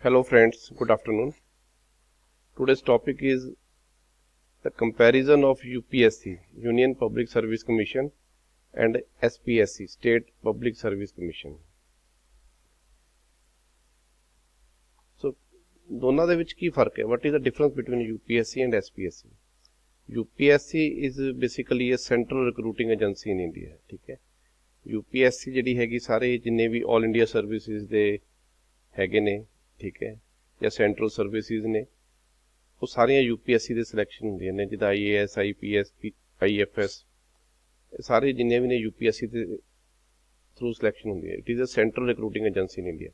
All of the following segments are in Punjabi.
Hello friends, good afternoon. Today's topic is the comparison of UPSC, Union Public Service Commission, and SPSC, State Public Service Commission. So, ਦੋਨਾਂ ਦੇ ਵਿੱਚ ਕੀ ਫਰਕ ਹੈ? What is the difference between UPSC and SPSC? UPSC is basically a central recruiting agency in India, ਠੀਕ ਹੈ। UPSC ਜਿਹੜੀ ਹੈਗੀ ਸਾਰੇ ਜਿੰਨੇ ਵੀ ਆਲ ਇੰਡੀਆ ਸਰਵਿਸਿਜ਼ ਦੇ ਹੈਗੇ ਨੇ, ਠੀਕ ਹੈ, ਜਾਂ ਸੈਂਟਰਲ ਸਰਵਿਸਿਜ਼ ਨੇ, ਉਹ ਸਾਰੀਆਂ UPSC ਦੇ ਸਿਲੈਕਸ਼ਨ ਹੁੰਦੀਆਂ ਨੇ, ਜਿੱਦਾਂ IAS, IPS, IFS, ਸਾਰੇ ਜਿੰਨੇ ਵੀ ਨੇ UPSC ਦੇ ਥਰੂ ਸਿਲੈਕਸ਼ਨ ਹੁੰਦੀ ਹੈ। It is a central recruiting agency in India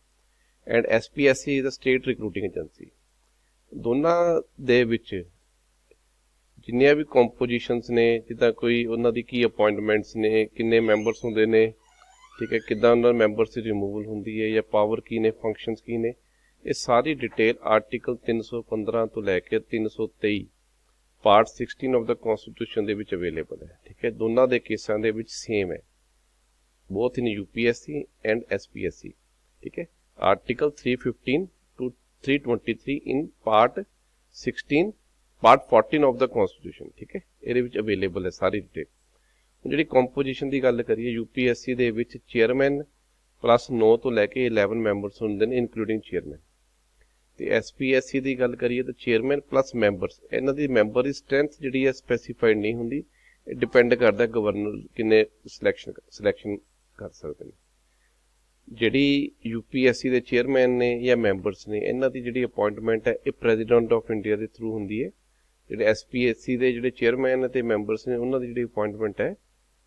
and SPSC is a state recruiting agency. ਦੋਨਾਂ ਦੇ ਵਿੱਚ ਜਿੰਨੀਆਂ ਵੀ ਕੰਪੋਜੀਸ਼ਨਸ ਨੇ, ਜਿੱਦਾਂ ਕੋਈ ਉਹਨਾਂ ਦੀ ਕੀ ਅਪੁਆਇੰਟਮੈਂਟਸ ਨੇ, ਕਿੰਨੇ ਮੈਂਬਰਸ ਹੁੰਦੇ ਨੇ, ਠੀਕ ਹੈ, ਕਿੱਦਾਂ ਉਹਨਾਂ ਮੈਂਬਰਸ ਦੀ ਰਿਮੂਵਲ ਹੁੰਦੀ ਹੈ ਜਾਂ ਪਾਵਰ ਕੀ ਨੇ, ਫੰਕਸ਼ਨਸ ਕੀ ਨੇ, ਇਹ ਸਾਰੀ ਡਿਟੇਲ ਆਰਟੀਕਲ 315 ਤੋਂ ਲੈ ਕੇ 323 ਪਾਰਟ 16 ਆਫ ਦਾ ਕਨਸਟੀਟਿਊਸ਼ਨ ਦੇ ਵਿੱਚ ਅਵੇਲੇਬਲ ਹੈ, ਠੀਕ ਹੈ। ਦੋਨਾਂ ਦੇ ਕੇਸਾਂ ਦੇ ਵਿੱਚ ਸੇਮ ਹੈ, ਬੋਥ ਇਨ UPSC ਐਂਡ SPSC, ਠੀਕ ਹੈ। Article 315 to 323 in part 16 part 14 of the constitution, ਠੀਕ ਹੈ, ਇਹਦੇ ਵਿੱਚ ਅਵੇਲੇਬਲ ਹੈ ਸਾਰੀ ਡਿਟੇਲ। ਹੁਣ ਜਿਹੜੀ ਕੰਪੋਜੀਸ਼ਨ ਦੀ ਗੱਲ ਕਰੀਏ, UPSC ਦੇ ਵਿੱਚ ਚੇਅਰਮੈਨ ਪਲੱਸ 9 ਤੋਂ ਲੈ ਕੇ 11 ਮੈਂਬਰਸ ਹੁੰਦੇ ਨੇ ਇਨਕਲੂਡਿੰਗ ਚੇਅਰਮੈਨ। ਤੇ SPSC ਦੀ ਗੱਲ ਕਰੀਏ ਤਾਂ ਚੇਅਰਮੈਨ ਪਲੱਸ ਮੈਂਬਰਸ, ਇਹਨਾਂ ਦੀ ਮੈਂਬਰ ਦੀ ਸਟਰੈਂਥ ਜਿਹੜੀ ਹੈ ਸਪੈਸੀਫਾਈਡ ਨਹੀਂ ਹੁੰਦੀ, ਇਹ ਡਿਪੈਂਡ ਕਰਦਾ ਗਵਰਨਰ ਕਿੰਨੇ ਸਿਲੈਕਸ਼ਨ ਕਰ ਸਕਦੇ ਨੇ। ਜਿਹੜੀ UPSC ਦੇ ਚੇਅਰਮੈਨ ਨੇ ਜਾਂ ਮੈਂਬਰਸ ਨੇ, ਇਹਨਾਂ ਦੀ ਜਿਹੜੀ ਅਪੁਆਇੰਟਮੈਂਟ ਹੈ ਇਹ ਪ੍ਰੈਜ਼ੀਡੈਂਟ ਆਫ ਇੰਡੀਆ ਦੇ ਥਰੂ ਹੁੰਦੀ ਹੈ। ਜਿਹੜੇ SPSC ਦੇ ਜਿਹੜੇ ਚੇਅਰਮੈਨ ਅਤੇ ਮੈਂਬਰਸ ਨੇ, ਉਹਨਾਂ ਦੀ ਜਿਹੜੀ ਅਪੁਆਇੰਟਮੈਂਟ ਹੈ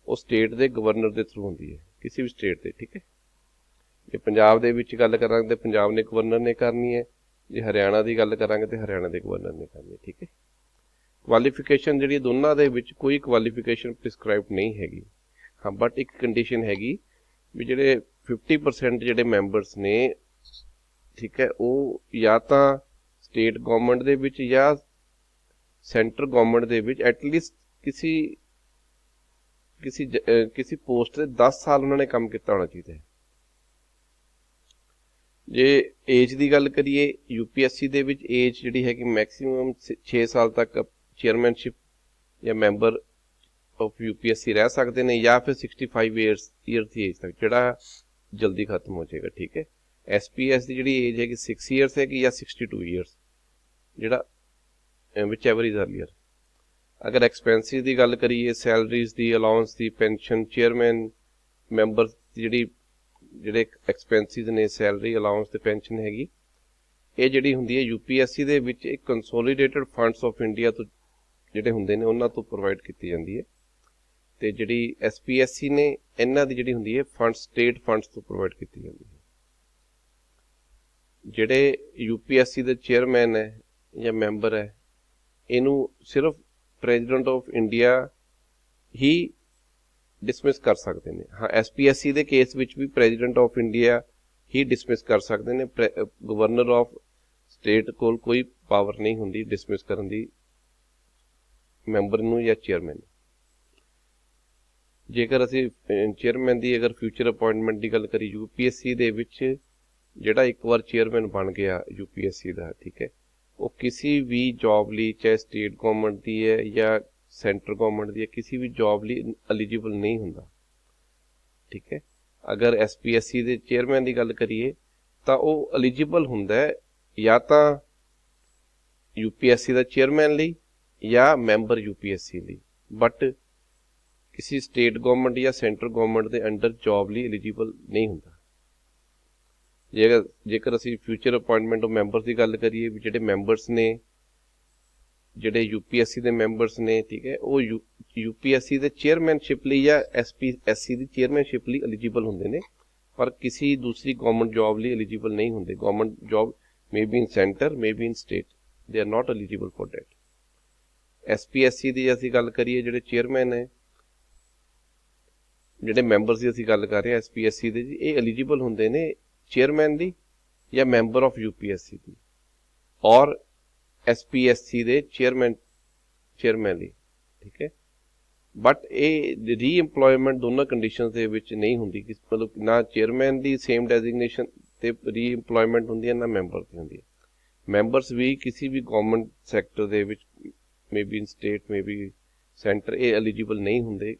ਉਹ ਸਟੇਟ ਦੇ ਗਵਰਨਰ ਦੇ ਥਰੂ ਹੁੰਦੀ ਹੈ, ਕਿਸੇ ਵੀ ਸਟੇਟ ਦੇ, ਠੀਕ ਹੈ। ਜੇ ਪੰਜਾਬ ਦੇ ਵਿੱਚ ਗੱਲ ਕਰਾਂਗੇ ਤਾਂ ਪੰਜਾਬ ਨੇ ਗਵਰਨਰ ਨੇ ਕਰਨੀ ਹੈ, ਜੇ ਹਰਿਆਣਾ ਦੀ ਗੱਲ ਕਰਾਂਗੇ ਤਾਂ ਹਰਿਆਣਾ ਦੇ ਗਵਰਨਰ ਨੇ ਕਰਨੀ ਹੈ, ਠੀਕ ਹੈ। ਕੁਆਲੀਫਿਕੇਸ਼ਨ ਜਿਹੜੀ ਦੋਨਾਂ ਦੇ ਵਿੱਚ ਕੋਈ ਕੁਆਲੀਫਿਕੇਸ਼ਨ ਪ੍ਰਿਸਕ੍ਰਾਈਬਡ ਨਹੀਂ ਹੈਗੀ, ਹਾਂ, ਬਟ ਇੱਕ ਕੰਡੀਸ਼ਨ ਹੈਗੀ ਵੀ ਜਿਹੜੇ 50% ਜਿਹੜੇ ਮੈਂਬਰਸ ਨੇ, ਠੀਕ ਹੈ, ਉਹ ਜਾਂ ਤਾਂ ਸਟੇਟ ਗਵਰਨਮੈਂਟ ਦੇ ਵਿੱਚ ਜਾਂ ਸੈਂਟਰ ਗਵਰਨਮੈਂਟ ਦੇ ਵਿੱਚ ਐਟਲੀਸਟ ਕਿਸੇ ਪੋਸਟ ਤੇ 10 ਸਾਲ ਉਹਨਾਂ ਨੇ ਕੰਮ ਕੀਤਾ ਹੋਣਾ ਚਾਹੀਦਾ ਹੈ। ਜੇ ਏਜ ਦੀ ਗੱਲ ਕਰੀਏ, UPSC ਦੇ ਵਿੱਚ ਏਜ ਜਿਹੜੀ ਹੈਗੀ ਮੈਕਸਿਮਮ 6 ਸਾਲ ਤੱਕ ਚੇਅਰਮੈਨਸ਼ਿਪ ਜਾਂ ਮੈਂਬਰ ਆਫ UPSC ਰਹਿ ਸਕਦੇ ਨੇ, ਜਾਂ ਫਿਰ 65 ਈਅਰਸ ਦੀ ਏਜ ਤੱਕ, ਜਿਹੜਾ ਜਲਦੀ ਖਤਮ ਹੋ ਜਾਏਗਾ, ਠੀਕ ਹੈ। SPS ਦੀ ਜਿਹੜੀ ਏਜ ਹੈਗੀ 6 ਈਅਰਸ ਹੈਗੀ ਜਾਂ 62 ਈਅਰਸ, ਜਿਹੜਾ ਵਿਚ ਐਵਰ ਇਜ਼ ਅਰਲੀਅਰ। ਅਗਰ ਐਕਸਪੈਂਸਿਸ ਦੀ ਗੱਲ ਕਰੀਏ, ਸੈਲਰੀਜ਼ ਦੀ, ਅਲਾਉੰਸ ਦੀ, ਪੈਨਸ਼ਨ, ਚੇਅਰਮੈਨ ਮੈਂਬਰ ਜਿਹੜੇ ਐਕਸਪੈਂਸਿਸ ਨੇ, ਸੈਲਰੀ, ਅਲਾਉੰਸ ਤੇ ਪੈਨਸ਼ਨ ਹੈਗੀ, ਇਹ ਜਿਹੜੀ ਹੁੰਦੀ ਹੈ UPSC ਦੇ ਵਿੱਚ ਇੱਕ ਕੰਸੋਲੀਡੇਟਡ ਫੰਡਸ ਆਫ ਇੰਡੀਆ ਤੋਂ ਜਿਹੜੇ ਹੁੰਦੇ ਨੇ ਉਹਨਾਂ ਤੋਂ ਪ੍ਰੋਵਾਈਡ ਕੀਤੀ ਜਾਂਦੀ ਹੈ। ਤੇ ਜਿਹੜੀ SPSC ਨੇ, ਇਹਨਾਂ ਦੀ ਜਿਹੜੀ ਹੁੰਦੀ ਹੈ ਸਟੇਟ ਫੰਡਸ ਤੋਂ ਪ੍ਰੋਵਾਈਡ ਕੀਤੀ ਜਾਂਦੀ ਹੈ। ਜਿਹੜੇ UPSC ਦੇ ਚੇਅਰਮੈਨ ਹੈ ਜਾਂ ਮੈਂਬਰ ਹੈ, ਇਹਨੂੰ ਸਿਰਫ ਪ੍ਰੈਜ਼ੀਡੈਂਟ ਆਫ ਇੰਡੀਆ ਹੀ ਡਿਸਮਿਸ ਕਰ ਸਕਦੇ ਨੇ। ਹਾਂ, SPSC ਦੇ ਕੇਸ ਵਿੱਚ ਵੀ ਪ੍ਰੈਜ਼ੀਡੈਂਟ ਆਫ ਇੰਡੀਆ ਹੀ ਡਿਸਮਿਸ ਕਰ ਸਕਦੇ ਨੇ, ਗਵਰਨਰ ਆਫ ਸਟੇਟ ਕੋਲ ਕੋਈ ਪਾਵਰ ਨਹੀਂ ਹੁੰਦੀ ਡਿਸਮਿਸ ਕਰਨ ਦੀ ਮੈਂਬਰ ਨੂੰ ਜਾਂ ਚੇਅਰਮੈਨ। ਜੇਕਰ ਅਸੀਂ ਚੇਅਰਮੈਨ ਦੀ ਅਗਰ ਫਿਊਚਰ ਅਪੁਆਇੰਟਮੈਂਟ ਦੀ ਗੱਲ ਕਰੀਏ, UPSC ਦੇ ਵਿੱਚ ਜਿਹੜਾ ਇੱਕ ਵਾਰ ਚੇਅਰਮੈਨ ਬਣ ਗਿਆ UPSC ਦਾ, ਠੀਕ ਹੈ, ਉਹ ਕਿਸੇ ਵੀ ਜੌਬ ਲਈ, ਚਾਹੇ ਸਟੇਟ ਗਵਰਨਮੈਂਟ ਦੀ ਹੈ ਜਾਂ ਸੈਂਟਰ ਗਵਰਨਮੈਂਟ ਦੀ ਹੈ, ਕਿਸੇ ਵੀ ਜੌਬ ਲਈ ਐਲੀਜੀਬਲ ਨਹੀਂ ਹੁੰਦਾ, ਠੀਕ ਹੈ। ਅਗਰ SPSC ਦੇ ਚੇਅਰਮੈਨ ਦੀ ਗੱਲ ਕਰੀਏ ਤਾਂ ਉਹ ਐਲੀਜੀਬਲ ਹੁੰਦਾ ਹੈ ਜਾਂ ਤਾਂ UPSC ਦਾ ਚੇਅਰਮੈਨ ਲਈ ਜਾਂ ਮੈਂਬਰ UPSC ਲਈ, ਬਟ ਕਿਸੇ ਸਟੇਟ ਗਵਰਨਮੈਂਟ ਜਾਂ ਸੈਂਟਰ ਗਵਰਨਮੈਂਟ ਦੇ ਅੰਡਰ ਜੌਬ ਲਈ ਐਲੀਜੀਬਲ ਨਹੀਂ ਹੁੰਦਾ। ਜੇਕਰ ਅਸੀਂ ਫਿਊਚਰ ਅਪੁਆਇੰਟਮੈਂਟ ਆਫ ਮੈਂਬਰਸ ਦੀ ਗੱਲ ਕਰੀਏ, ਵੀ ਜਿਹੜੇ ਮੈਂਬਰਸ ਨੇ, ਜਿਹੜੇ UPSC ਦੇ ਮੈਂਬਰਸ ਨੇ, ਠੀਕ ਹੈ, ਉਹ UPSC ਦੇ ਚੇਅਰਮੈਨਸ਼ਿਪ ਲਈ ਜਾਂ SPSC ਦੀ ਚੇਅਰਮੈਨਸ਼ਿਪ ਲਈ ਐਲੀਜੀਬਲ ਹੁੰਦੇ ਨੇ, ਪਰ ਕਿਸੇ ਦੂਸਰੀ ਗਵਰਨਮੈਂਟ ਜੌਬ ਲਈ ਐਲੀਜੀਬਲ ਨਹੀਂ ਹੁੰਦੇ। Government job may be in centre, may be in state, they are not eligible for that. SPSC ਦੀ ਅਸੀਂ ਗੱਲ ਕਰੀਏ, ਜਿਹੜੇ ਚੇਅਰਮੈਨ ਹੈ, ਜਿਹੜੇ ਮੈਂਬਰਸ ਦੀ ਅਸੀਂ ਗੱਲ ਕਰ ਰਹੇ ਹਾਂ SPSC ਦੇ ਜੀ, ਇਹ ਐਲੀਜੀਬਲ ਹੁੰਦੇ ਨੇ ਚੇਅਰਮੈਨ ਦੀ ਜਾਂ ਮੈਂਬਰ ਆਫ UPSC ਦੀ, ਔਰ SPSC ਦੇ ਚੇਅਰਮੈਨ ਲਈ, ਠੀਕ ਹੈ। ਬਟ ਇਹ ਰੀਐਮਪਲੋਇਮੈਂਟ ਦੋਨਾਂ ਕੰਡੀਸ਼ਨਸ ਦੇ ਵਿੱਚ ਨਹੀਂ ਹੁੰਦੀ, ਮਤਲਬ ਨਾ ਚੇਅਰਮੈਨ ਦੀ ਸੇਮ ਡੈਜ਼ਿਗਨੇਸ਼ਨ ਤੇ ਰੀਇੰਪਲੋਇਮੈਂਟ ਹੁੰਦੀ ਹੈ, ਨਾ ਮੈਂਬਰ ਦੀ ਹੁੰਦੀ ਹੈ। ਮੈਂਬਰਸ ਵੀ ਕਿਸੇ ਵੀ ਗਵਰਨਮੈਂਟ ਸੈਕਟਰ ਦੇ ਵਿੱਚ may be in state may be centre ਇਹ ਐਲੀਜੀਬਲ ਨਹੀਂ ਹੁੰਦੇ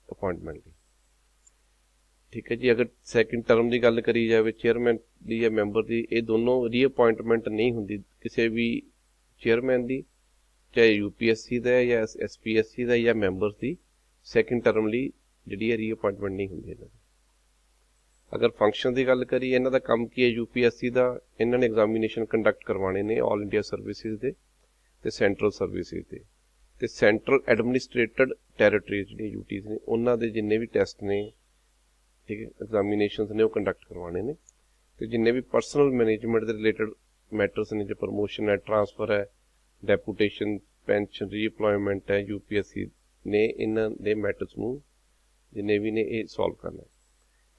ਅਪਾਇੰਟਮੈਂਟ ਲਈ। ਠੀਕ ਹੈ ਜੀ। ਅਗਰ ਸੈਕਿੰਡ ਟਰਮ ਦੀ ਗੱਲ ਕਰੀ ਜਾਵੇ ਚੇਅਰਮੈਨ ਦੀ ਜਾਂ ਮੈਂਬਰ ਦੀ, ਇਹ ਦੋਨੋਂ ਰੀਅਪਾਇੰਟਮੈਂਟ ਨਹੀਂ ਹੁੰਦੀ ਕਿਸੇ ਵੀ ਚੇਅਰਮੈਨ ਦੀ, ਚਾਹੇ UPSC ਦਾ ਹੈ ਜਾਂ SPSC ਦਾ ਜਾਂ ਮੈਂਬਰਸ ਦੀ ਸੈਕਿੰਡ ਟਰਮ ਲਈ ਜਿਹੜੀ ਹੈ ਰੀਅਪਾਇੰਟਮੈਂਟ ਨਹੀਂ ਹੁੰਦੀ ਇਹਨਾਂ ਦੀ। ਅਗਰ ਫੰਕਸ਼ਨ ਦੀ ਗੱਲ ਕਰੀਏ, ਇਹਨਾਂ ਦਾ ਕੰਮ ਕੀ ਹੈ UPSC ਦਾ, ਇਹਨਾਂ ਨੇ ਐਗਜ਼ਾਮੀਨੇਸ਼ਨ ਕੰਡਕਟ ਕਰਵਾਉਣੇ ਨੇ ਆਲ ਇੰਡੀਆ ਸਰਵਿਸਿਜ਼ ਦੇ ਤੇ ਸੈਂਟਰਲ ਸਰਵਿਸਿਜ਼ ਦੇ ਤੇ ਸੈਂਟਰਲ ਐਡਮਿਨਿਸਟ੍ਰੇਟਡ ਟੈਰੀਟਰੀਜ਼ ਜਿਹੜੀਆਂ UTs ਨੇ ਉਹਨਾਂ ਦੇ ਜਿੰਨੇ ਵੀ ਟੈਸਟ ਨੇ, ਠੀਕ ਹੈ, ਐਗਜ਼ਾਮੀਨੇਸ਼ਨਸ ਨੇ ਉਹ ਕੰਡਕਟ ਕਰਵਾਉਣੇ ਨੇ। ਤੇ ਜਿੰਨੇ ਵੀ ਪਰਸਨਲ ਮੈਨੇਜਮੈਂਟ ਦੇ ਰਿਲੇਟਡ ਮੈਟਰਸ ਨੇ, ਜੇ ਪ੍ਰਮੋਸ਼ਨ ਹੈ, ਟਰਾਂਸਫਰ ਹੈ, ਡੈਪੂਟੇਸ਼ਨ, ਪੈਨਸ਼ਨ, ਰੀਅਪਲੋਇਮੈਂਟ ਹੈ, UPSC ਨੇ ਇਹਨਾਂ ਦੇ ਮੈਟਰਸ ਨੂੰ ਜਿੰਨੇ ਵੀ ਨੇ ਇਹ ਸੋਲਵ ਕਰਨਾ ਹੈ।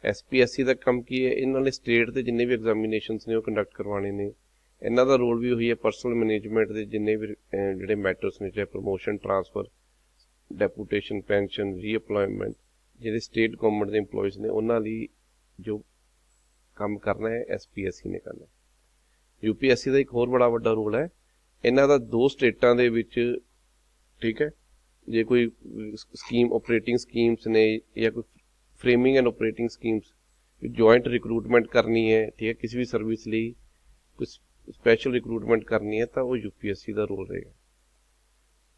SPSC ਦਾ ਕੰਮ ਕੀ ਹੈ, ਇਹਨਾਂ ਨੇ ਸਟੇਟ ਦੇ ਜਿੰਨੇ ਵੀ ਐਗਜ਼ਾਮੀਨੇਸ਼ਨਸ ਨੇ ਉਹ ਕੰਡਕਟ ਕਰਵਾਉਣੇ ਨੇ। ਇਹਨਾਂ ਦਾ ਰੋਲ ਵੀ ਉਹੀ ਹੈ, ਪਰਸਨਲ ਮੈਨੇਜਮੈਂਟ ਦੇ ਜਿੰਨੇ ਵੀ ਜਿਹੜੇ ਮੈਟਰਸ ਨੇ, ਚਾਹੇ ਪ੍ਰਮੋਸ਼ਨ, ਟਰਾਂਸਫਰ, ਡੈਪੂਟੇਸ਼ਨ, ਪੈਨਸ਼ਨ, ਰੀਅਪਲੋਇਮੈਂਟ, ਜਿਹੜੇ ਸਟੇਟ ਗਵਰਨਮੈਂਟ ਦੇ ਇੰਪਲੋਈਜ਼ ਨੇ ਉਹਨਾਂ ਲਈ ਜੋ ਕੰਮ ਕਰਨਾ ਹੈ SPSC ਨੇ ਕਰਨਾ। UPSC ਦਾ ਇੱਕ ਹੋਰ ਬੜਾ ਵੱਡਾ ਰੋਲ ਹੈ, ਇਹਨਾਂ ਦਾ 2 ਸਟੇਟਾਂ ਦੇ ਵਿੱਚ, ਠੀਕ ਹੈ, ਜੇ ਕੋਈ ਸਕੀਮ ਆਪਰੇਟਿੰਗ ਸਕੀਮਸ ਨੇ ਜਾਂ ਕੋਈ framing and operating schemes, joint recruitment ਕਰਨੀ ਹੈ, ਠੀਕ ਹੈ, ਕਿਸੇ ਵੀ ਸਰਵਿਸ ਲਈ ਕੋਈ ਸਪੈਸ਼ਲ ਰਿਕਰੂਟਮੈਂਟ ਕਰਨੀ ਹੈ ਤਾਂ ਉਹ UPSC ਦਾ ਰੋਲ ਰਹੇਗਾ।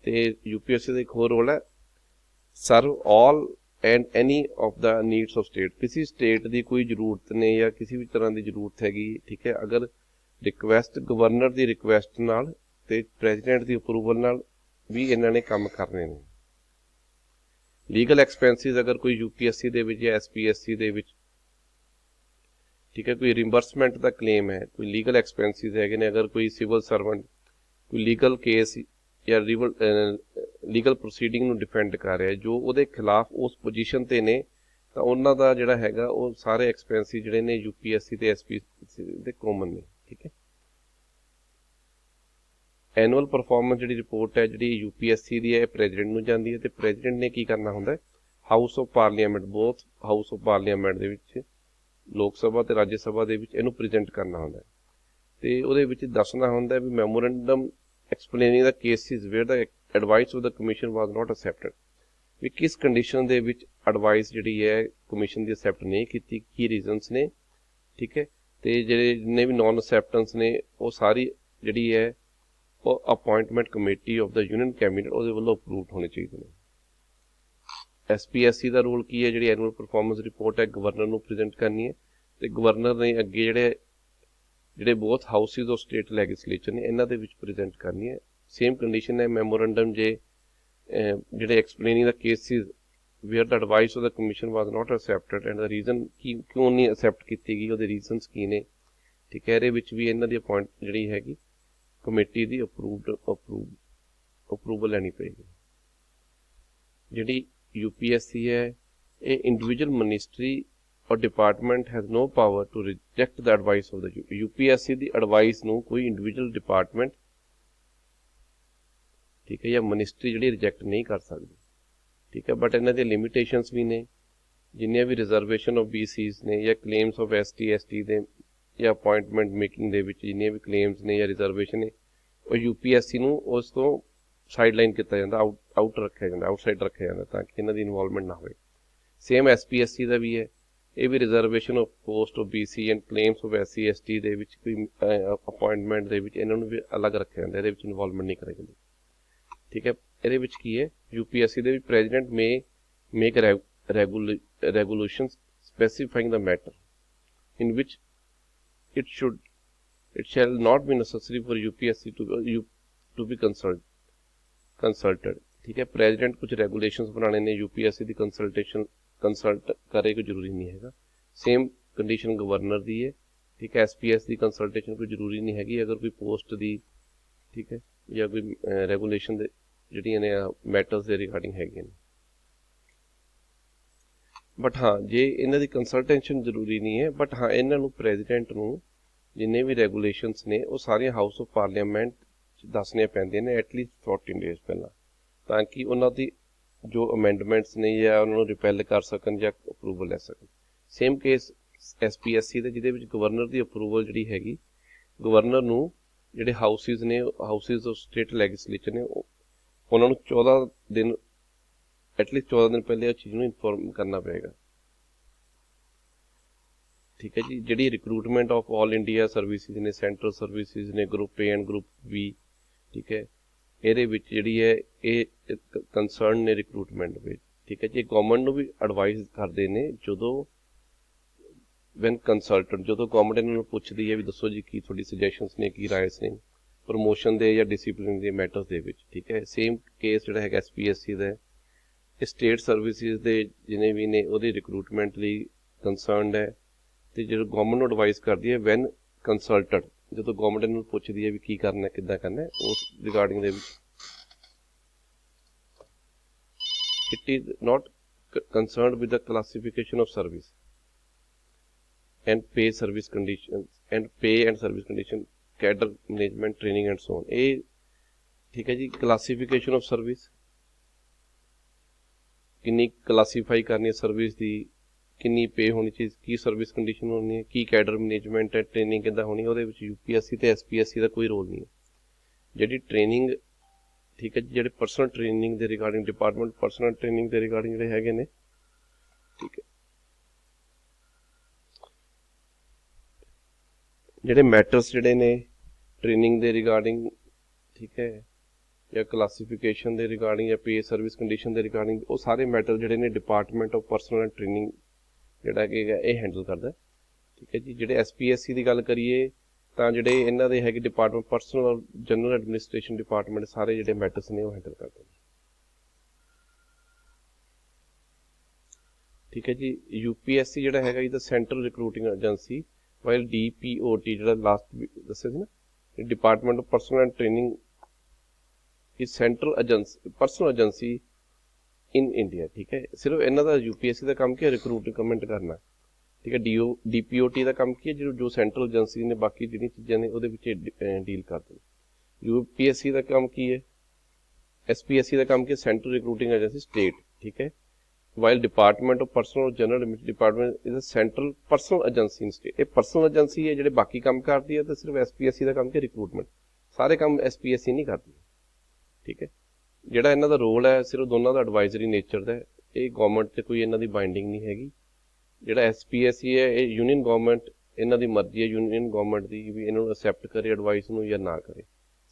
ਤੇ UPSC ਦਾ ਇੱਕ ਹੋਰ ਰੋਲ ਹੈ, serve all and any of the needs of state. ਕਿਸੇ ਸਟੇਟ ਦੀ ਕੋਈ ਜ਼ਰੂਰਤ ਨੇ ਜਾਂ ਕਿਸੇ ਵੀ ਤਰ੍ਹਾਂ ਦੀ ਜ਼ਰੂਰਤ ਹੈਗੀ, ਠੀਕ ਹੈ, ਅਗਰ ਰਿਕੁਐਸਟ ਗਵਰਨਰ ਦੀ ਰਿਕੁਐਸਟ ਨਾਲ ਤੇ ਪ੍ਰੈਜ਼ੀਡੈਂਟ ਦੀ ਅਪਰੂਵਲ ਨਾਲ ਵੀ ਇਹਨਾਂ ਨੇ ਕੰਮ ਕਰਨੇ ਨੇ। ਲੀਗਲ ਐਕਸਪੈਂਸਿਸ ਅਗਰ ਕੋਈ UPSC ਦੇ ਵਿੱਚ ਜਾਂ SPSC ਦੇ ਵਿੱਚ, ਠੀਕ ਹੈ, ਕੋਈ ਰਿੰਬਰਸਮੈਂਟ ਦਾ ਕਲੇਮ ਹੈ, ਕੋਈ ਲੀਗਲ ਐਕਸਪੈਂਸਿਸ ਹੈਗੇ ਨੇ, ਅਗਰ ਕੋਈ ਸਿਵਲ ਸਰਵੈਂਟ ਕੋਈ ਲੀਗਲ ਕੇਸ ਜਾਂ ਲੀਗਲ ਪ੍ਰੋਸੀਡਿੰਗ ਨੂੰ ਡਿਫੈਂਡ ਕਰ ਰਿਹਾ ਜੋ ਉਹਦੇ ਖਿਲਾਫ ਉਸ ਪੋਜੀਸ਼ਨ ਤੇ ਨੇ, ਤਾਂ ਉਹਨਾਂ ਦਾ ਜਿਹੜਾ ਹੈਗਾ ਉਹ ਸਾਰੇ ਐਕਸਪੈਂਸਿਸ ਜਿਹੜੇ ਨੇ UPSC ਤੇ SPSC ਦੇ ਕਾਮਨ ਨੇ। ਠੀਕ ਹੈ। ਐਨੂਅਲ ਪਰਫਾਰਮੈਂਸ ਜਿਹੜੀ ਰਿਪੋਰਟ ਹੈ ਜਿਹੜੀ UPSC ਦੀ ਹੈ ਇਹ ਪ੍ਰੈਜ਼ੀਡੈਂਟ ਨੂੰ ਜਾਂਦੀ ਹੈ, ਤੇ ਪ੍ਰੈਜ਼ੀਡੈਂਟ ਨੇ ਕੀ ਕਰਨਾ ਹੁੰਦਾ ਹੈ, house of parliament, both house of parliament ਦੇ ਵਿੱਚ, ਲੋਕ ਸਭਾ ਤੇ ਰਾਜ ਸਭਾ ਦੇ ਵਿੱਚ ਇਹਨੂੰ ਪ੍ਰੈਜ਼ੈਂਟ ਕਰਨਾ ਹੁੰਦਾ ਹੈ। ਤੇ ਉਹਦੇ ਵਿੱਚ ਦੱਸਣਾ ਹੁੰਦਾ ਵੀ memorandum explaining the cases where the advice of the commission was not accepted, ਵੀ ਕਿਸ ਕੰਡੀਸ਼ਨ ਦੇ ਵਿੱਚ ਐਡਵਾਈਸ ਜਿਹੜੀ ਹੈ ਕਮਿਸ਼ਨ ਦੀ ਅਸੈਪਟ ਨਹੀਂ ਕੀਤੀ, ਕੀ ਰੀਜ਼ਨਸ ਨੇ। ਠੀਕ ਹੈ। ਤੇ ਜਿਹੜੇ ਜਿੰਨੇ ਵੀ ਨॉन ਅਸੈਪਟੈਂਸ ਨੇ ਉਹ ਸਾਰੀ ਜਿਹੜੀ ਹੈ ਉਹ appointment committee of the union cabinet ਉਹਦੇ ਵੱਲੋਂ ਅਪਰੂਵਡ ਹੋਣੇ ਚਾਹੀਦੇ ਨੇ। SPSC ਦਾ ਰੋਲ ਕੀ ਹੈ, ਜਿਹੜੀ ਐਨੂਅਲ ਪਰਫਾਰਮੈਂਸ ਰਿਪੋਰਟ ਹੈ ਗਵਰਨਰ ਨੂੰ ਪ੍ਰੈਜ਼ੈਂਟ ਕਰਨੀ ਹੈ, ਤੇ ਗਵਰਨਰ ਨੇ ਅੱਗੇ ਜਿਹੜੇ ਬਹੁਤ ਹਾਊਸਿਸ ਆਫ ਸਟੇਟ ਲੈਜਿਸਲੇਚਰ ਨੇ ਇਹਨਾਂ ਦੇ ਵਿੱਚ ਪ੍ਰੈਜ਼ੈਂਟ ਕਰਨੀ ਹੈ। ਸੇਮ ਕੰਡੀਸ਼ਨ ਹੈ ਮੈਮੋਰੈਂਡਮ ਜੇ ਜਿਹੜੇ explaining the cases where the advice of the commission was not accepted and the reason ਕਿਉਂ ਨਹੀਂ ਅਸੈਪਟ ਕੀਤੀ ਗਈ, ਉਹਦੇ ਰੀਜ਼ਨਸ ਕੀ ਨੇ। ਠੀਕ ਹੈ। ਇਹਦੇ ਵਿੱਚ ਵੀ ਇਹਨਾਂ ਦੀ ਅਪੁਆਇੰਟ ਜਿਹੜੀ ਹੈਗੀ ਕਮੇਟੀ ਦੀ ਅਪਰੂਵਲ ਲੈਣੀ ਪਏਗੀ। ਜਿਹੜੀ UPSC ਹੈ ਇਹ individual ministry or department has no power to reject the advice of the UPSC ਦੀ ਐਡਵਾਈਸ ਨੂੰ ਕੋਈ ਇੰਡੀਵਿਜੂਅਲ ਡਿਪਾਰਟਮੈਂਟ, ਠੀਕ ਹੈ, ਜਾਂ ਮਿਨਿਸਟਰੀ ਜਿਹੜੀ ਰਿਜੈਕਟ ਨਹੀਂ ਕਰ ਸਕਦੀ। ਠੀਕ ਹੈ। ਬਟ ਇਹਨਾਂ ਦੀਆਂ ਲਿਮਿਟੇਸ਼ਨਸ ਵੀ ਨੇ, ਜਿੰਨੀਆਂ ਵੀ ਰਿਜ਼ਰਵੇਸ਼ਨ ਆਫ BCs ਨੇ ਜਾਂ ਕਲੇਮਸ ਆਫ ST ST ਦੇ ਜਾਂ ਅਪੁਆਇੰਟਮੈਂਟ ਮੇਕਿੰਗ ਦੇ ਵਿੱਚ ਜਿੰਨੀਆਂ ਵੀ ਕਲੇਮਸ ਨੇ ਜਾਂ ਰਿਜ਼ਰਵੇਸ਼ਨ ਨੇ ਉਹ UPSC ਨੂੰ ਉਸ ਤੋਂ ਸਾਈਡਲਾਈਨ ਕੀਤਾ ਜਾਂਦਾ, ਆਊਟ ਰੱਖਿਆ ਜਾਂਦਾ, ਆਊਟਸਾਈਡ ਰੱਖਿਆ ਜਾਂਦਾ ਤਾਂ ਕਿ ਇਹਨਾਂ ਦੀ ਇਨਵੋਲਵਮੈਂਟ ਨਾ ਹੋਵੇ। ਸੇਮ SPSC ਦਾ ਵੀ ਹੈ, ਇਹ ਵੀ reservation of post of BC and claims of SC ST ਦੇ ਵਿੱਚ ਕੋਈ ਅਪੁਆਇੰਟਮੈਂਟ ਦੇ ਵਿੱਚ ਇਹਨਾਂ ਨੂੰ ਵੀ ਅਲੱਗ ਰੱਖਿਆ ਜਾਂਦਾ, ਇਹਦੇ ਵਿੱਚ ਇਨਵੋਲਵਮੈਂਟ ਨਹੀਂ ਕਰਾਈ ਜਾਂਦੀ। ਠੀਕ ਹੈ। ਇਹਦੇ ਵਿੱਚ ਕੀ ਹੈ, UPSC ਦੇ ਵੀ president make regulation specifying the matter in ਵਿਚ it shall not be necessary for UPSC to be consulted। ਠੀਕ ਹੈ। ਪ੍ਰੈਜ਼ੀਡੈਂਟ ਕੁਝ ਰੈਗੂਲੇਸ਼ਨਸ ਬਣਾਉਣੇ ਨੇ, UPSC ਦੀ ਕੰਸਲਟ ਕਰੇ ਕੋਈ ਜ਼ਰੂਰੀ ਨਹੀਂ ਹੈਗਾ। ਸੇਮ ਕੰਡੀਸ਼ਨ ਗਵਰਨਰ ਦੀ ਹੈ। ਠੀਕ ਹੈ। SPS ਦੀ ਕੰਸਲਟੇਸ਼ਨ ਕੋਈ ਜ਼ਰੂਰੀ ਨਹੀਂ ਹੈਗੀ ਅਗਰ ਕੋਈ ਪੋਸਟ ਦੀ, ਠੀਕ ਹੈ, ਜਾਂ ਕੋਈ ਰੈਗੂਲੇਸ਼ਨ ਦੇ ਜਿਹੜੀਆਂ ਨੇ ਮੈਟਰਸ ਦੇ ਰਿਗਾਰਡਿੰਗ ਹੈਗੀਆਂ ਨੇ। ਬਟ ਹਾਂ ਜੇ ਇਹਨਾਂ ਦੀ ਕੰਸਲਟੇਸ਼ਨ ਜ਼ਰੂਰੀ ਨਹੀਂ ਹੈ, ਬਟ ਹਾਂ ਇਹਨਾਂ ਨੂੰ ਪ੍ਰੈਜ਼ੀਡੈਂਟ ਨੂੰ ਜਿੰਨੇ ਵੀ ਰੈਗੂਲੇਸ਼ਨਸ ਨੇ ਉਹ ਸਾਰੀਆਂ ਹਾਊਸ ਆਫ ਪਾਰਲੀਮੈਂਟ 'ਚ ਦੱਸਣੀਆਂ ਪੈਂਦੀਆਂ ਨੇ ਐਟਲੀਸਟ 14 ਡੇਜ਼ ਪਹਿਲਾਂ, ਤਾਂ ਕਿ ਉਹਨਾਂ ਦੀ ਜੋ ਅਮੈਂਡਮੈਂਟਸ ਨੇ ਜਾਂ ਉਹਨਾਂ ਨੂੰ ਰਿਪੈਲ ਕਰ ਸਕਣ ਜਾਂ ਅਪਰੂਵਲ ਲੈ ਸਕਣ। ਸੇਮ ਕੇਸ SPSC ਦੇ, ਜਿਹਦੇ ਵਿੱਚ ਗਵਰਨਰ ਦੀ ਅਪਰੂਵਲ ਜਿਹੜੀ ਹੈਗੀ, ਗਵਰਨਰ ਨੂੰ ਜਿਹੜੇ ਹਾਊਸਿਸ ਨੇ, ਹਾਊਸਿਸ ਆਫ ਸਟੇਟ ਲੈਜਿਸਲੇਚਰ ਨੇ, ਉਹਨਾਂ ਨੂੰ 14 ਦਿਨ ਐਟਲੀਸਟ 14 ਦਿਨ ਪਹਿਲੇ ਉਸ ਚੀਜ਼ ਨੂੰ ਇਨਫੋਰਮ ਕਰਨਾ ਪਏਗਾ। ਠੀਕ ਹੈ ਜੀ। ਜਿਹੜੀ recruitment of all India services ਨੇ, ਸੈਂਟਰਲ ਸਰਵਿਸਿਜ਼ ਨੇ, group A and group B, ਠੀਕ ਹੈ, ਇਹਦੇ ਵਿੱਚ ਜਿਹੜੀ ਹੈ ਇਹ ਕੰਸਰਨ ਨੇ ਰਿਕਰੂਟਮੈਂਟ ਵਿੱਚ। ਠੀਕ ਹੈ ਜੀ। ਗਵਰਨਮੈਂਟ ਨੂੰ ਵੀ ਐਡਵਾਈਸ ਕਰਦੇ ਨੇ ਜਦੋਂ ਵੈਨ ਕੰਸਲਟੈਂਟ, ਜਦੋਂ ਗਵਰਨਮੈਂਟ ਇਹਨਾਂ ਨੂੰ ਪੁੱਛਦੀ ਹੈ ਵੀ ਦੱਸੋ ਜੀ ਕੀ ਤੁਹਾਡੀ ਸੁਜੈਸ਼ਨਸ ਨੇ, ਕੀ ਰਾਇਸ ਨੇ ਪ੍ਰਮੋਸ਼ਨ ਦੇ ਜਾਂ ਡਿਸਿਪਲਿਨ ਦੇ ਮੈਟਰਸ ਦੇ ਵਿੱਚ। ਠੀਕ ਹੈ। ਸੇਮ ਕੇਸ ਜਿਹੜਾ ਹੈਗਾ SPSC ਦਾ, ਇਹ ਸਟੇਟ ਸਰਵਿਸਿਜ਼ ਦੇ ਜਿੰਨੇ ਵੀ ਨੇ ਉਹਦੀ ਰਿਕਰੂਟਮੈਂਟ ਲਈ ਕੰਸਰਨਡ ਹੈ। ਤੇ ਜਦੋਂ ਗਵਰਨਮੈਂਟ ਨੂੰ ਐਡਵਾਈਸ ਕਰਦੀ ਹੈ ਵੈਨ ਕੰਸਲਟਡ, ਜਦੋਂ ਗਵਰਨਮੈਂਟ ਇਹਨੂੰ ਪੁੱਛਦੀ ਹੈ ਵੀ ਕੀ ਕਰਨਾ, ਕਿੱਦਾਂ ਕਰਨਾ, ਉਸ ਰਿਗਾਰਡਿੰਗ ਦੇ ਵਿੱਚ it is not concerned with the classification of service and pay service condition and service condition, cadre management training and so on. ਇਹ ਠੀਕ ਹੈ ਜੀ। ਕਲਾਸੀਫਿਕੇਸ਼ਨ ਆਫ ਸਰਵਿਸ, ਕਿੰਨੀ ਕਲਾਸੀਫਾਈ ਕਰਨੀ ਹੈ ਸਰਵਿਸ ਦੀ, ਕਿੰਨੀ ਪੇ ਹੋਣੀ ਚਾਹੀਦੀ, ਕੀ ਸਰਵਿਸ ਕੰਡੀਸ਼ਨ ਹੋਣੀ ਹੈ, ਕੀ ਕੈਡਰ ਮੈਨੇਜਮੈਂਟ ਹੈ, ਟ੍ਰੇਨਿੰਗ ਕਿੱਦਾਂ ਹੋਣੀ, ਉਹਦੇ ਵਿੱਚ UPSC ਤੇ SPSC ਦਾ ਕੋਈ ਰੋਲ ਨਹੀਂ ਹੈ। ਜਿਹੜੀ ਟ੍ਰੇਨਿੰਗ, ਠੀਕ ਹੈ ਜੀ, ਜਿਹੜੇ ਪਰਸਨਲ ਟ੍ਰੇਨਿੰਗ ਦੇ ਰਿਗਾਰਡਿੰਗ ਡਿਪਾਰਟਮੈਂਟ ਪਰਸਨਲ ਟ੍ਰੇਨਿੰਗ ਦੇ ਰਿਗਾਰਡਿੰਗ ਜਿਹੜੇ ਹੈਗੇ ਨੇ, ਠੀਕ ਹੈ, ਜਿਹੜੇ ਮੈਟਰਸ ਜਿਹੜੇ ਨੇ ਟ੍ਰੇਨਿੰਗ ਦੇ ਰਿਗਾਰਡਿੰਗ, ਠੀਕ ਹੈ, ਜਾਂ ਕਲਾਸੀਫਿਕੇਸ਼ਨ ਦੇ ਰਿਗਾਰਡਿੰਗ ਜਾਂ ਪੇ ਸਰਵਿਸ ਕੰਡੀਸ਼ਨ ਦੇ ਰਿਗਾਰਡਿੰਗ, ਉਹ ਸਾਰੇ ਮੈਟਰ ਜਿਹੜੇ ਨੇ department of personnel and training ਜਿਹੜਾ ਕਿ ਇਹ ਹੈਂਡਲ ਕਰਦਾ। ਠੀਕ ਹੈ ਜੀ। ਜਿਹੜੇ SPSC ਦੀ ਗੱਲ ਕਰੀਏ ਤਾਂ ਜਿਹੜੇ ਇਹਨਾਂ ਦੇ ਹੈਗੇ ਡਿਪਾਰਟਮੈਂਟ ਪਰਸਨਲ ਔਰ ਜਨਰਲ ਐਡਮਿਨਿਸਟ੍ਰੇਸ਼ਨ ਡਿਪਾਰਟਮੈਂਟ, ਸਾਰੇ ਜਿਹੜੇ ਮੈਟਰਸ ਨੇ ਉਹ ਹੈਂਡਲ ਕਰਦੇ ਨੇ। ਠੀਕ ਹੈ ਜੀ। UPSC ਜਿਹੜਾ ਹੈਗਾ ਇਹਦਾ central recruiting agency, while DPOT ਜਿਹੜਾ ਲਾਸਟ ਦੱਸਿਆ ਸੀ ਨਾ, department of personnel and training is central agency, personnel agency in India. ਠੀਕ ਹੈ। ਸਿਰਫ ਇਹਨਾਂ ਦਾ UPSC ਦਾ ਕੰਮ ਕੀ ਹੈ, ਰਿਕਰੂਟਮੈਂਟ ਕਰਨਾ। ਠੀਕ ਹੈ। DPOT ਦਾ ਕੰਮ ਕੀ ਹੈ, ਜੋ ਸੈਂਟਰਲ ਏਜੰਸੀ ਨੇ ਬਾਕੀ ਜਿਹੜੀਆਂ ਚੀਜ਼ਾਂ ਨੇ ਉਹਦੇ ਵਿੱਚ ਡੀਲ ਕਰਦੇ ਨੇ। UPSC ਦਾ ਕੰਮ ਕੀ ਹੈ, SPSC ਦਾ ਕੰਮ ਕੀ ਹੈ, ਸੈਂਟਰਲ ਰਿਕਰੂਟਿੰਗ ਏਜੰਸੀ ਸਟੇਟ। ਠੀਕ ਹੈ। While department of personnel general department is a central personnel agency in state. ਇਹ ਪਰਸਨਲ ਏਜੰਸੀ ਹੈ ਜਿਹੜੇ ਬਾਕੀ ਕੰਮ ਕਰਦੀ ਹੈ, ਤੇ ਸਿਰਫ SPSC ਦਾ ਕੰਮ ਕੀ ਰਿਕਰੂਟਮੈਂਟ, ਸਾਰੇ ਕੰਮ SPSC ਨਹੀਂ ਕਰਦੀ। ਠੀਕ ਹੈ। ਜਿਹੜਾ ਇਹਨਾਂ ਦਾ ਰੋਲ ਹੈ ਸਿਰਫ ਦੋਨਾਂ ਦਾ ਐਡਵਾਈਜ਼ਰੀ ਨੇਚਰ ਦਾ, ਇਹ ਗਵਰਨਮੈਂਟ ਤੇ ਕੋਈ ਇਹਨਾਂ ਦੀ ਬਾਈਂਡਿੰਗ ਨਹੀਂ ਹੈਗੀ। ਜਿਹੜਾ SPSC ਹੈ ਇਹ ਯੂਨੀਅਨ ਗਵਰਨਮੈਂਟ, ਇਹਨਾਂ ਦੀ ਮਰਜ਼ੀ ਹੈ ਯੂਨੀਅਨ ਗਵਰਨਮੈਂਟ ਦੀ ਵੀ ਇਹਨਾਂ ਨੂੰ ਅਸੈਪਟ ਕਰੇ ਐਡਵਾਈਸ ਨੂੰ ਜਾਂ ਨਾ ਕਰੇ।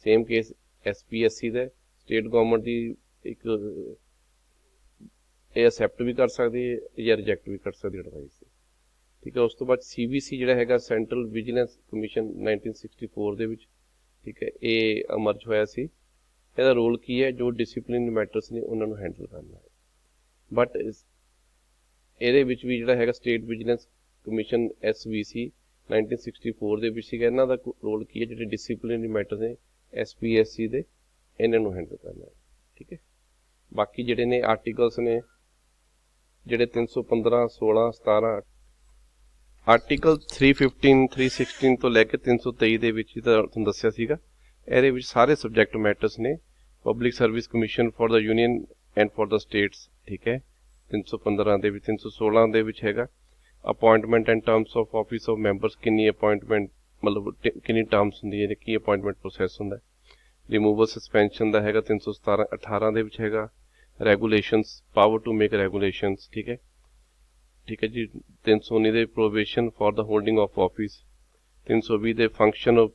ਸੇਮ ਕੇਸ SPSC ਦਾ, ਸਟੇਟ ਗਵਰਨਮੈਂਟ ਦੀ ਇੱਕ ਇਹ ਅਸੈਪਟ ਵੀ ਕਰ ਸਕਦੀ ਹੈ ਜਾਂ ਰਿਜੈਕਟ ਵੀ ਕਰ ਸਕਦੀ ਐਡਵਾਈਸ। ਠੀਕ ਹੈ। ਉਸ ਤੋਂ ਬਾਅਦ CVC ਜਿਹੜਾ ਹੈਗਾ ਸੈਂਟਰਲ ਵਿਜੀਲੈਂਸ ਕਮਿਸ਼ਨ 1964 ਦੇ ਵਿੱਚ, ਠੀਕ ਹੈ, ਇਹ ਅਮਰਜ ਹੋਇਆ ਸੀ। ਇਹਦਾ ਰੋਲ ਕੀ ਹੈ, ਜੋ ਡਿਸਿਪਲਿਨ ਮੈਟਰਸ ਨੇ ਉਹਨਾਂ ਨੂੰ ਹੈਂਡਲ ਕਰਨਾ ਹੈ। ਬਟ ਇਹਦੇ ਵਿੱਚ ਵੀ ਜਿਹੜਾ ਹੈਗਾ ਸਟੇਟ ਵਿਜੀਲੈਂਸ ਕਮਿਸ਼ਨ SVC 1964 ਦੇ ਵਿੱਚ ਸੀਗਾ, ਇਹਨਾਂ ਦਾ ਰੋਲ ਕੀ ਹੈ, ਜਿਹੜੇ ਡਿਸਿਪਲਿਨ ਮੈਟਰਸ ਨੇ SPSC ਦੇ, ਇਹਨਾਂ ਨੂੰ ਹੈਂਡਲ ਕਰਨਾ ਹੈ। ਠੀਕ ਹੈ। ਬਾਕੀ ਜਿਹੜੇ ਨੇ ਆਰਟੀਕਲਸ ਨੇ ਜਿਹੜੇ 315, 16, 17, ਆਰਟੀਕਲ 315, 316 ਤੋਂ ਲੈ ਕੇ 323 ਦੇ ਵਿੱਚ ਤਾਂ ਤੁਹਾਨੂੰ ਦੱਸਿਆ ਸੀਗਾ। ਇਹਦੇ ਵਿੱਚ ਸਾਰੇ ਸਬਜੈਕਟ ਮੈਟਰਸ ਨੇ। Public service commission for the union and for the states. ਠੀਕ ਹੈ। 315 ਦੇ ਵਿੱਚ, 316 ਦੇ ਵਿੱਚ ਹੈਗਾ appointment and terms of office of members, ਕਿੰਨੀ ਅਪਾਇੰਟਮੈਂਟ ਮਤਲਬ ਕਿੰਨੀ ਟਰਮਸ ਹੁੰਦੀ ਹੈ, ਕੀ ਅਪਾਇੰਟਮੈਂਟ ਪ੍ਰੋਸੈਸ ਹੁੰਦਾ। ਰਿਮੂਵਲ ਸਸਪੈਂਸ਼ਨ ਦਾ ਹੈਗਾ 317, 18 ਦੇ ਵਿੱਚ ਹੈਗਾ regulations, power to make regulations. ਠੀਕ ਹੈ। ਠੀਕ ਹੈ ਜੀ। 319 ਦੇ probation for the holding of office. 320 ਦੇ ਫੰਕਸ਼ਨ ਆਫ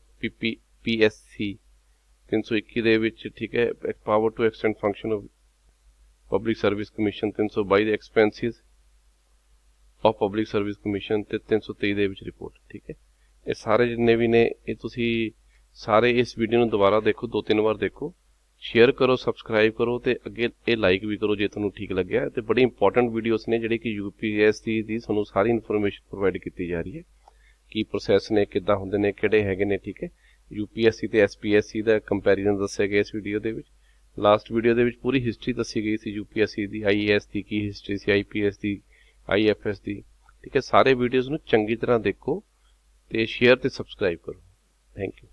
PSC। 321 ਦੇ ਵਿੱਚ, ਠੀਕ ਹੈ, power to extend function of public service commission. 322 ਦੇ expenses of public service commission ਤੇ 323 ਦੇ ਵਿੱਚ ਰਿਪੋਰਟ। ਠੀਕ ਹੈ। ਇਹ ਸਾਰੇ ਜਿੰਨੇ ਵੀ ਨੇ ਇਹ ਤੁਸੀਂ ਸਾਰੇ ਇਸ ਵੀਡੀਓ ਨੂੰ ਦੁਬਾਰਾ ਦੇਖੋ, 2-3 ਵਾਰ ਦੇਖੋ, ਸ਼ੇਅਰ ਕਰੋ, ਸਬਸਕ੍ਰਾਈਬ ਕਰੋ ਤੇ ਅੱਗੇ ਇਹ ਲਾਈਕ ਵੀ ਕਰੋ ਜੇ ਤੁਹਾਨੂੰ ਠੀਕ ਲੱਗਿਆ। ਤੇ ਬੜੀ ਇੰਪੋਰਟੈਂਟ ਵੀਡੀਓਸ ਨੇ ਜਿਹੜੇ ਕਿ UPSC ਦੀ ਤੁਹਾਨੂੰ ਸਾਰੀ ਇਨਫੋਰਮੇਸ਼ਨ ਪ੍ਰੋਵਾਈਡ ਕੀਤੀ ਜਾ ਰਹੀ ਹੈ, ਕੀ ਪ੍ਰੋਸੈਸ ਨੇ, ਕਿੱਦਾਂ ਹੁੰਦੇ ਨੇ, ਕਿਹੜੇ ਹੈਗੇ ਨੇ। ਠੀਕ ਹੈ। UPSC ਤੇ SPSC ਦਾ ਕੰਪੈਰੀਜ਼ਨ ਦੱਸਿਆ ਗਿਆ ਇਸ ਵੀਡੀਓ ਦੇ ਵਿੱਚ। ਲਾਸਟ ਵੀਡੀਓ ਦੇ ਵਿੱਚ ਪੂਰੀ ਹਿਸਟਰੀ ਦੱਸੀ ਗਈ ਸੀ UPSC ਦੀ, IAS ਦੀ ਕੀ ਹਿਸਟਰੀ ਸੀ, IPS ਦੀ, IFS ਦੀ। ਠੀਕ ਹੈ। ਸਾਰੇ ਵੀਡੀਓਜ਼ ਨੂੰ ਚੰਗੀ ਤਰ੍ਹਾਂ ਦੇਖੋ ਤੇ ਸ਼ੇਅਰ ਤੇ ਸਬਸਕ੍ਰਾਈਬ ਕਰੋ। Thank you.